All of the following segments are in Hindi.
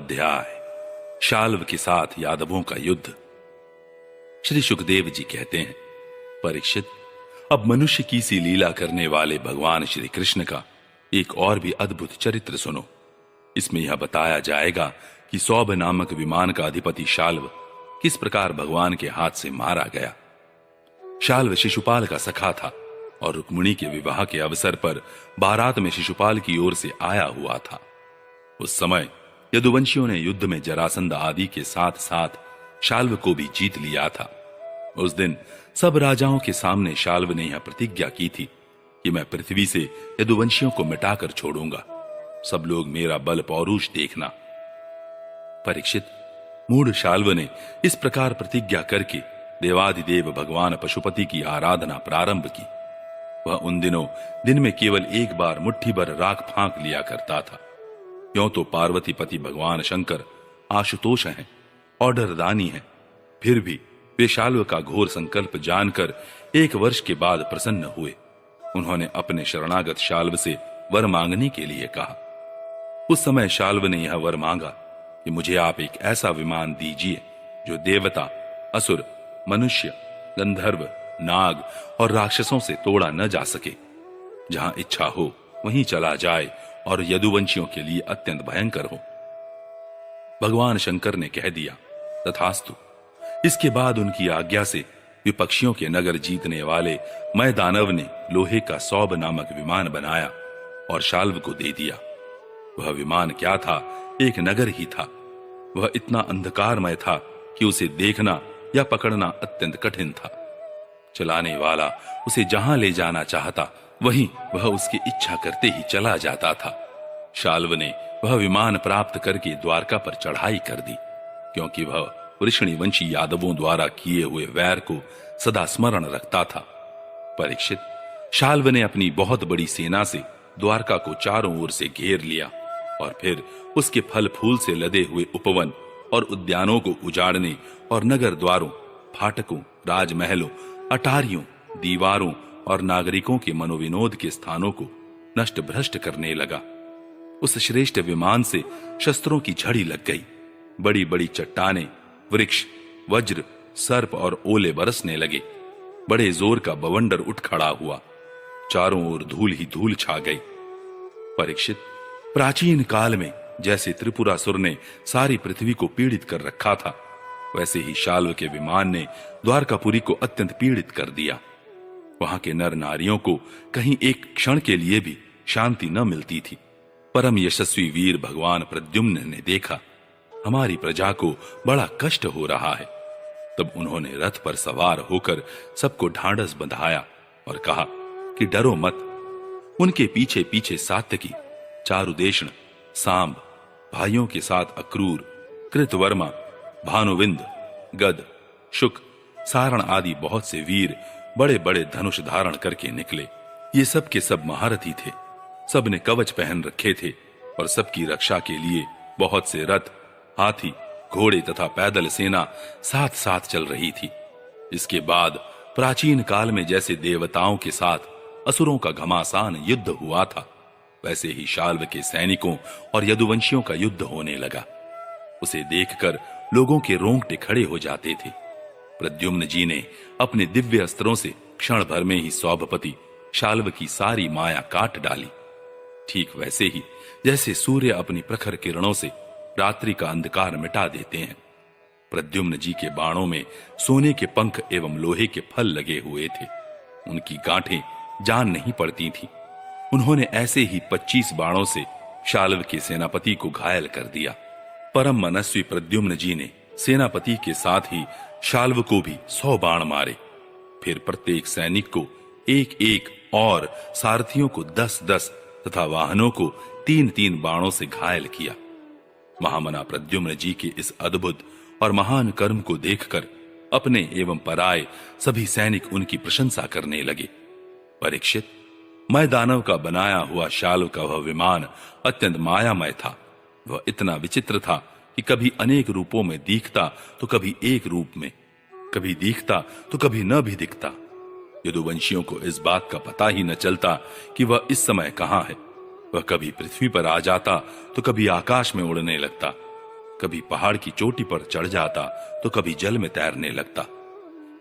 अध्याय शाल्व के साथ यादवों का युद्ध। श्री सुखदेव जी कहते हैं, परीक्षित, अब मनुष्य की सी लीला करने वाले भगवान श्री कृष्ण का एक और भी अद्भुत चरित्र सुनो। इसमें यह बताया जाएगा कि सौभ नामक विमान का अधिपति शाल्व किस प्रकार भगवान के हाथ से मारा गया। शाल्व शिशुपाल का सखा था और रुक्मिणी के विवाह के अवसर पर बारात में शिशुपाल की ओर से आया हुआ था। उस समय यदुवंशियों ने युद्ध में जरासंध आदि के साथ साथ शाल्व को भी जीत लिया था। उस दिन सब राजाओं के सामने शाल्व ने यह प्रतिज्ञा की थी कि मैं पृथ्वी से यदुवंशियों को मिटाकर छोड़ूंगा। सब लोग मेरा बल पौरुष देखना। परीक्षित, मूढ़ शाल्व ने इस प्रकार प्रतिज्ञा करके देवाधिदेव भगवान पशुपति की आराधना प्रारंभ की। वह उन दिनों दिन में केवल एक बार मुट्ठी भर राख फांक लिया करता था। क्यों तो पार्वती पति भगवान शंकर आशुतोष हैं, ऑर्डरदानी हैं, फिर भी वे शाल्व का घोर संकल्प जानकर 1 वर्ष के बाद प्रसन्न हुए। उन्होंने अपने शरणागत शाल्व से वर मांगने के लिए कहा। उस समय शाल्व ने यह वर मांगा कि मुझे आप एक ऐसा विमान दीजिए जो देवता, असुर, मनुष्य, गंधर्व, नाग और राक्षसों से तोड़ा न जा सके। जहां इच्छा हो वहीं चला जाए और यदुवंशियों के लिए अत्यंत भयंकर हो। भगवान शंकर ने कह दिया, तथास्तु। इसके बाद उनकी आज्ञा से विपक्षियों के नगर जीतने वाले मैं दानव ने लोहे का सौभ नामक विमान बनाया और शाल्व को दे दिया। वह विमान क्या था? एक नगर ही था। वह इतना अंधकारमय था कि उसे देखना या पकड़ना अत्यंत कठिन था। चलाने वाला उसे जहां ले जाना चाहता वहीं वह उसकी इच्छा करते ही चला जाता था। शाल्व ने वह विमान प्राप्त करके द्वारका पर चढ़ाई कर दी, क्योंकि वह वृषणिवंशी यादवों द्वारा किए हुए वैर को सदा स्मरण रखता था। परीक्षित, शाल्व ने अपनी बहुत बड़ी सेना से द्वारका को चारों ओर से घेर लिया और फिर उसके फल फूल से लदे हुए उपवन और उद्यानों को उजाड़ने और नगर द्वारों, फाटकों, राजमहलों, अटारियों, दीवारों और नागरिकों के मनोविनोद के स्थानों को नष्ट भ्रष्ट करने लगा। उस श्रेष्ठ विमान से शस्त्रों की झड़ी लग गई। बड़ी बड़ी चट्टानें, वृक्ष, वज्र, सर्प और ओले बरसने लगे। बड़े जोर का बवंडर उठ खड़ा हुआ। चारों ओर धूल ही धूल छा गई। परीक्षित, प्राचीन काल में जैसे त्रिपुरासुर ने सारी पृथ्वी को पीड़ित कर रखा था, वैसे ही शाल्व के विमान ने द्वारकापुरी को अत्यंत पीड़ित कर दिया। वहां के नर नारियों को कहीं एक क्षण के लिए भी शांति न मिलती थी। परम यशस्वी वीर भगवान प्रद्युम्न ने देखा हमारी प्रजा को बड़ा कष्ट हो रहा है। तब उन्होंने रथ पर सवार होकर सबको ढांढस बंधाया और कहा कि डरो मत। उनके पीछे पीछे सात्यकी, चारुदेशण, सांब, भाइयों के साथ अक्रूर, कृतवर्मा, भानुविंद, गद, शुक, सारण आदि बहुत से वीर बड़े बड़े धनुष धारण करके निकले। ये सब के सब महारथी थे। सब ने कवच पहन रखे थे और सबकी रक्षा के लिए बहुत से रथ, हाथी, घोड़े तथा पैदल सेना साथ साथ चल रही थी। इसके बाद प्राचीन काल में जैसे देवताओं के साथ असुरों का घमासान युद्ध हुआ था, वैसे ही शाल्व के सैनिकों और यदुवंशियों का युद्ध होने लगा। उसे देखकर लोगों के रोंगटे खड़े हो जाते थे। प्रद्युम्न जी ने अपने दिव्य अस्त्रों से क्षण भर में ही सौभपति शाल्व की सारी माया काट डाली। ठीक वैसे ही जैसे सूर्य अपनी प्रखर किरणों से रात्रि का अंधकार मिटा देते हैं। प्रद्युम्न जी के बाणों में सोने के पंख एवं लोहे के फल लगे हुए थे। उनकी गांठें जान नहीं पड़ती थी। उन्होंने ऐसे ही 25 बाणों से शाल्व के सेनापति को घायल कर दिया। परम मनस्वी प्रद्युम्न जी ने सेनापति के साथ ही शाल्व को भी 100 बाण मारे। फिर प्रत्येक सैनिक को 1-1 और सारथियों को 10-10 तथा वाहनों को 3-3 बाणों से घायल किया। महामना प्रद्युम्न जी के इस अद्भुत और महान कर्म को देखकर अपने एवं पराये सभी सैनिक उनकी प्रशंसा करने लगे। परीक्षित, मैं दानव का बनाया हुआ शाल्व का वह विमान अत्यंत मायामय था। वह इतना विचित्र था कि कभी अनेक रूपों में दिखता तो कभी एक रूप में, कभी दिखता तो कभी न भी दिखता। यदुवंशियों को इस बात का पता ही न चलता कि वह इस समय कहां है। वह कभी पृथ्वी पर आ जाता तो कभी आकाश में उड़ने लगता। कभी पहाड़ की चोटी पर चढ़ जाता तो कभी जल में तैरने लगता।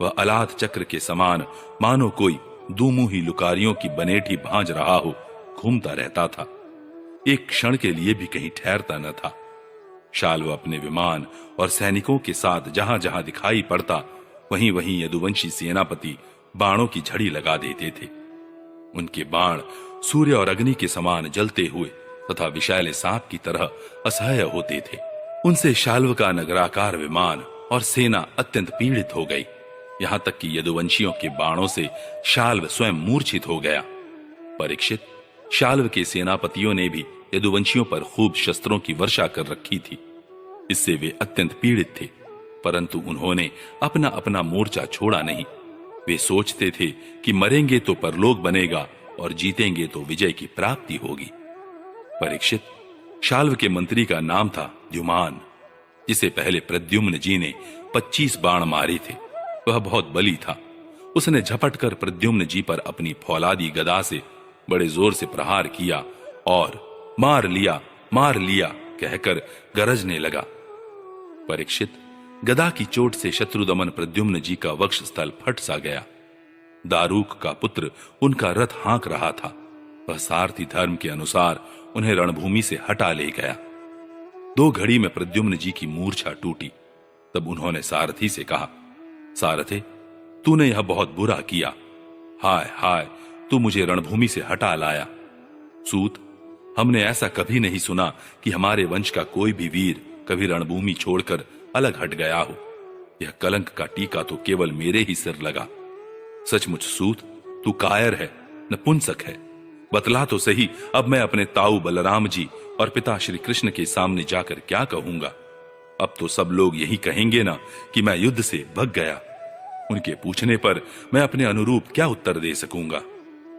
वह अलाद चक्र के समान मानो कोई दूमुही लुकारियों की बनेठी भांज रहा हो घूमता रहता था। एक क्षण के लिए भी कहीं ठहरता न था। शाल्व अपने विमान और सैनिकों के साथ जहां जहां दिखाई पड़ता वहीं वहीं यदुवंशी सेनापति बाणों की झड़ी लगा देते थे। उनके बाण सूर्य और अग्नि के समान जलते हुए तथा विषैले सांप की तरह असह्य होते थे। उनसे शाल्व का नगराकार विमान और सेना अत्यंत पीड़ित हो गई। यहां तक कि यदुवंशियों के बाणों से शाल्व स्वयं मूर्छित हो गया। परीक्षित, शाल्व के सेनापतियों ने भी यदुवंशियों पर खूब शस्त्रों की वर्षा कर रखी थी। इससे वे अत्यंत पीड़ित थे, परंतु उन्होंने अपना अपना मोर्चा छोड़ा नहीं। वे सोचते थे कि मरेंगे तो परलोक बनेगा और जीतेंगे तो विजय की प्राप्ति होगी। परीक्षित, शाल्व के मंत्री का नाम था द्युमान, जिसे पहले प्रद्युम्न जी ने 25 बाण मारे थे। वह बहुत बली था। उसने झपट कर प्रद्युम्न जी पर अपनी फौलादी गदा से बड़े जोर से प्रहार किया और मार लिया कहकर गरजने लगा। परीक्षित, गदा की चोट से शत्रुदमन प्रद्युम्न जी का वक्ष स्थल फट सा गया। दारूक का पुत्र उनका रथ हाँक रहा था। वह सारथी धर्म के अनुसार उन्हें रणभूमि से हटा ले गया। 2 घड़ी में प्रद्युम्न जी की मूर्छा टूटी। तब उन्होंने सारथी से कहा, सारथे, तूने यह बहुत बुरा किया। हाय हाय, तू मुझे रणभूमि से हटा लाया। सूत, हमने ऐसा कभी नहीं सुना कि हमारे वंश का कोई भी वीर कभी रणभूमि छोड़कर अलग हट गया हो। यह कलंक का टीका तो केवल मेरे ही सिर लगा। सचमुच सूत, तू कायर है, नपुंसक है। बतला तो सही, अब मैं अपने ताऊ बलराम जी और पिता श्री कृष्ण के सामने जाकर क्या कहूंगा। अब तो सब लोग यही कहेंगे ना कि मैं युद्ध से भग गया। उनके पूछने पर मैं अपने अनुरूप क्या उत्तर दे सकूंगा।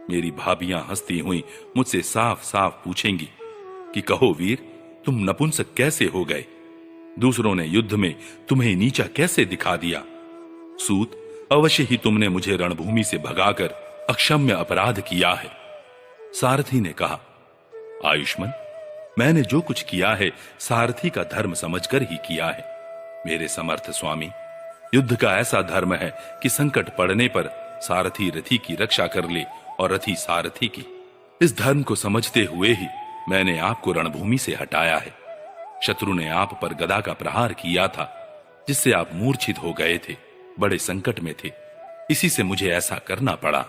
मेरी भाभियां हंसती हुई मुझसे साफ साफ पूछेंगी कि कहो वीर, तुम नपुंसक कैसे हो गए? दूसरों ने युद्ध में तुम्हें नीचा कैसे दिखा दिया? सूत, अवश्य ही तुमने मुझे रणभूमि से भगाकर अक्षम्य अपराध किया है। सारथी ने कहा, आयुष्मान, मैंने जो कुछ किया है सारथी का धर्म समझकर ही किया है। मेरे समर्थ स्वामी, युद्ध का ऐसा धर्म है कि संकट पड़ने पर सारथी रथी की रक्षा कर ले और रथी सारथी की। इस धर्म को समझते हुए ही मैंने आपको रणभूमि से हटाया है। शत्रु ने आप पर गदा का प्रहार किया था, जिससे आप मूर्छित हो गए थे, बड़े संकट में थे। इसी से मुझे ऐसा करना पड़ा।